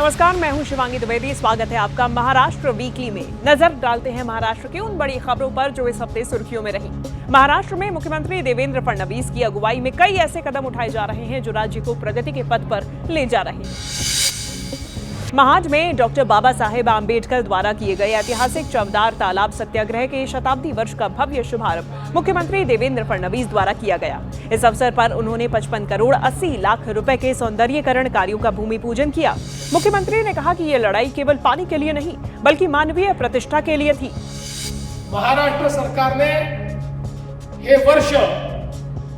नमस्कार, मैं हूं शिवांगी द्विवेदी। स्वागत है आपका महाराष्ट्र वीकली में। नजर डालते हैं महाराष्ट्र की उन बड़ी खबरों पर जो इस हफ्ते सुर्खियों में रही। महाराष्ट्र में मुख्यमंत्री देवेंद्र फडणवीस की अगुवाई में कई ऐसे कदम उठाए जा रहे हैं जो राज्य को प्रगति के पथ पर ले जा रहे हैं। महाड में डॉक्टर बाबा साहेब आंबेडकर द्वारा किए गए ऐतिहासिक चमदार तालाब सत्याग्रह के शताब्दी वर्ष का भव्य शुभारंभ मुख्यमंत्री देवेंद्र फडणवीस द्वारा किया गया। इस अवसर पर उन्होंने 55 करोड़ 80 लाख रुपए के सौंदर्यीकरण कार्यों का भूमि पूजन किया। मुख्यमंत्री ने कहा कि ये लड़ाई केवल पानी के लिए नहीं बल्कि मानवीय प्रतिष्ठा के लिए थी। महाराष्ट्र सरकारने हे वर्ष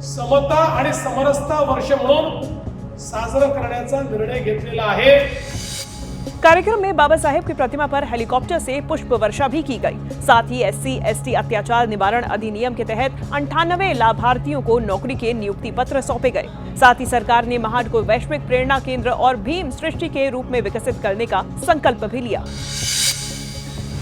समता आणि समरसता वर्ष म्हणून साजरं करण्याचा निर्णय घेतलेला आहे। कार्यक्रम में बाबा साहेब की प्रतिमा पर हेलीकॉप्टर से पुष्प वर्षा भी की गई। साथ ही SC/ST अत्याचार निवारण अधिनियम के तहत 98 लाभार्थियों को नौकरी के नियुक्ति पत्र सौंपे गए। साथ ही सरकार ने महाड को वैश्विक प्रेरणा केंद्र और भीम सृष्टि के रूप में विकसित करने का संकल्प भी लिया।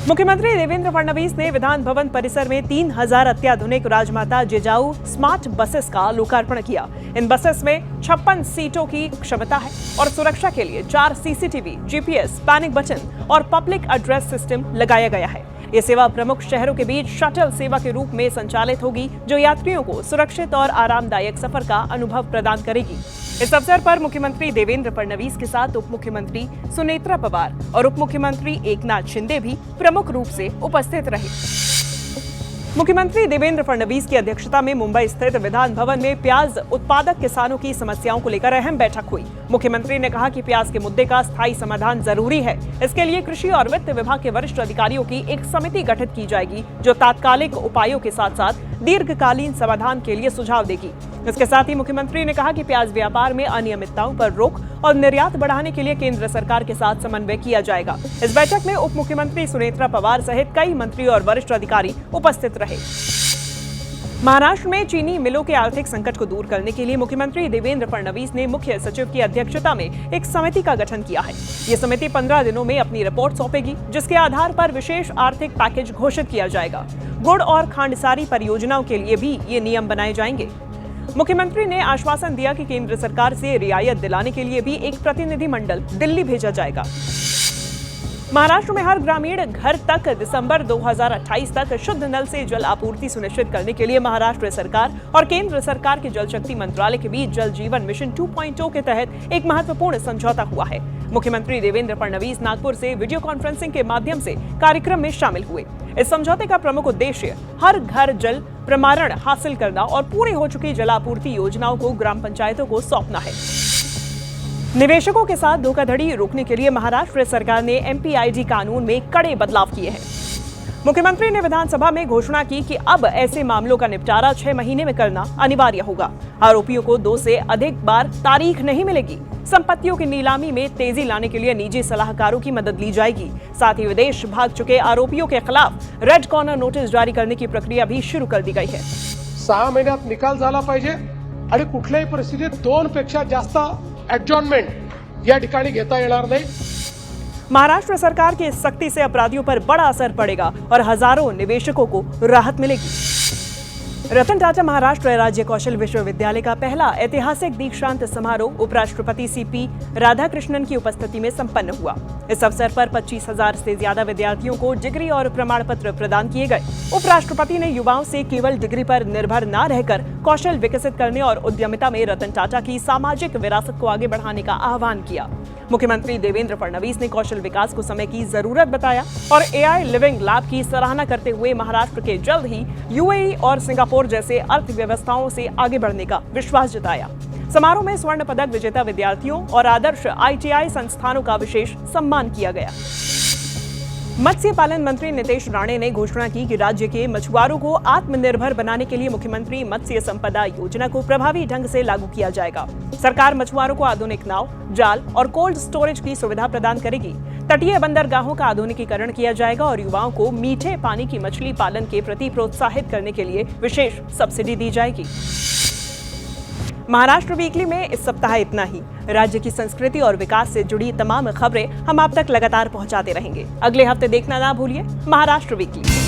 मुख्यमंत्री देवेंद्र फडणवीस ने विधान भवन परिसर में 3000 अत्याधुनिक राजमाता जिजाऊ स्मार्ट बसेस का लोकार्पण किया। इन बसेस में 56 सीटों की क्षमता है और सुरक्षा के लिए 4 CCTV, GPS, पैनिक बटन और पब्लिक एड्रेस सिस्टम लगाया गया है। ये सेवा प्रमुख शहरों के बीच शटल सेवा के रूप में संचालित होगी, जो यात्रियों को सुरक्षित और आरामदायक सफर का अनुभव प्रदान करेगी। इस अवसर पर मुख्यमंत्री देवेंद्र फडणवीस के साथ उप मुख्यमंत्री सुनेत्रा पवार और उप मुख्यमंत्री एकनाथ शिंदे भी प्रमुख रूप से उपस्थित रहे। मुख्यमंत्री देवेंद्र फडणवीस की अध्यक्षता में मुंबई स्थित विधान भवन में प्याज उत्पादक किसानों की समस्याओं को लेकर अहम बैठक हुई। मुख्यमंत्री ने कहा कि प्याज के मुद्दे का स्थायी समाधान जरूरी है। इसके लिए कृषि और वित्त विभाग के वरिष्ठ अधिकारियों की एक समिति गठित की जाएगी, जो तात्कालिक उपायों के साथ साथ दीर्घकालीन समाधान के लिए सुझाव देगी। इसके साथ ही मुख्यमंत्री ने कहा कि प्याज व्यापार में अनियमितताओं पर रोक और निर्यात बढ़ाने के लिए केंद्र सरकार के साथ समन्वय किया जाएगा। इस बैठक में उप मुख्यमंत्री सुनेत्रा पवार सहित कई मंत्री और वरिष्ठ अधिकारी उपस्थित रहे। महाराष्ट्र में चीनी मिलों के आर्थिक संकट को दूर करने के लिए मुख्यमंत्री देवेंद्र फडणवीस ने मुख्य सचिव की अध्यक्षता में एक समिति का गठन किया है। ये समिति 15 दिनों में अपनी रिपोर्ट सौंपेगी, जिसके आधार पर विशेष आर्थिक पैकेज घोषित किया जाएगा। गुड़ और खांडसारी परियोजनाओं के लिए भी ये नियम बनाए जाएंगे। मुख्यमंत्री ने आश्वासन दिया कि केंद्र सरकार से रियायत दिलाने के लिए भी एक प्रतिनिधि मंडल दिल्ली भेजा जाएगा। महाराष्ट्र में हर ग्रामीण घर तक दिसंबर 2028 तक शुद्ध नल से जल आपूर्ति सुनिश्चित करने के लिए महाराष्ट्र सरकार और केंद्र सरकार के जल शक्ति मंत्रालय के बीच जल जीवन मिशन 2.0 के तहत एक महत्वपूर्ण समझौता हुआ है। मुख्यमंत्री देवेंद्र फडणवीस नागपुर से वीडियो कॉन्फ्रेंसिंग के माध्यम से कार्यक्रम में शामिल हुए। इस समझौते का प्रमुख उद्देश्य हर घर जल प्रमाणन हासिल करना और पूरी हो चुकी जलापूर्ति योजनाओं को ग्राम पंचायतों को सौंपना है। निवेशकों के साथ धोखाधड़ी रोकने के लिए महाराष्ट्र सरकार ने MPID कानून में कड़े बदलाव किए हैं। मुख्यमंत्री ने विधानसभा में घोषणा की कि अब ऐसे मामलों का निपटारा 6 महीने में करना अनिवार्य होगा। आरोपियों को 2 से अधिक बार तारीख नहीं मिलेगी। संपत्तियों की नीलामी में तेजी लाने के लिए निजी सलाहकारों की मदद ली जाएगी। साथ ही विदेश भाग चुके आरोपियों के खिलाफ रेड कॉर्नर नोटिस जारी करने की प्रक्रिया भी शुरू कर दी गई है। 6 महिन्यात निकाल झाला पाहिजे आणि कुठल्याही परिस्थितीत 2 पेक्षा जास्त ॲडजॉर्नमेंट या ठिकाणी घेता येणार नाही। महाराष्ट्र सरकार की इस सख्ती से अपराधियों पर बड़ा असर पड़ेगा और हजारों निवेशकों को राहत मिलेगी। रतन टाटा महाराष्ट्र राज्य कौशल विश्वविद्यालय का पहला ऐतिहासिक दीक्षांत समारोह उपराष्ट्रपति CP राधाकृष्णन की उपस्थिति में संपन्न हुआ। इस अवसर पर 25,000 से ज्यादा विद्यार्थियों को डिग्री और प्रमाण पत्र प्रदान किए गए। उपराष्ट्रपति ने युवाओं से केवल डिग्री पर निर्भर न रहकर कौशल विकसित करने और उद्यमिता में रतन टाटा की सामाजिक विरासत को आगे बढ़ाने का आह्वान किया। मुख्यमंत्री देवेंद्र फडणवीस ने कौशल विकास को समय की जरूरत बताया और AI लिविंग लैब की सराहना करते हुए महाराष्ट्र के जल्द ही UAE और सिंगापुर जैसे अर्थव्यवस्थाओं से आगे बढ़ने का विश्वास जताया। समारोह में स्वर्ण पदक विजेता विद्यार्थियों और आदर्श ITI संस्थानों का विशेष सम्मान किया गया। मत्स्य पालन मंत्री नितेश राणे ने घोषणा की कि राज्य के मछुआरों को आत्मनिर्भर बनाने के लिए मुख्यमंत्री मत्स्य संपदा योजना को प्रभावी ढंग से लागू किया जाएगा। सरकार मछुआरों को आधुनिक नाव, जाल और कोल्ड स्टोरेज की सुविधा प्रदान करेगी। तटीय बंदरगाहों का आधुनिकीकरण किया जाएगा और युवाओं को मीठे पानी की मछली पालन के प्रति प्रोत्साहित करने के लिए विशेष सब्सिडी दी जाएगी। महाराष्ट्र वीकली में इस सप्ताह इतना ही। राज्य की संस्कृति और विकास से जुड़ी तमाम खबरें हम आप तक लगातार पहुंचाते रहेंगे। अगले हफ्ते देखना ना भूलिए महाराष्ट्र वीकली।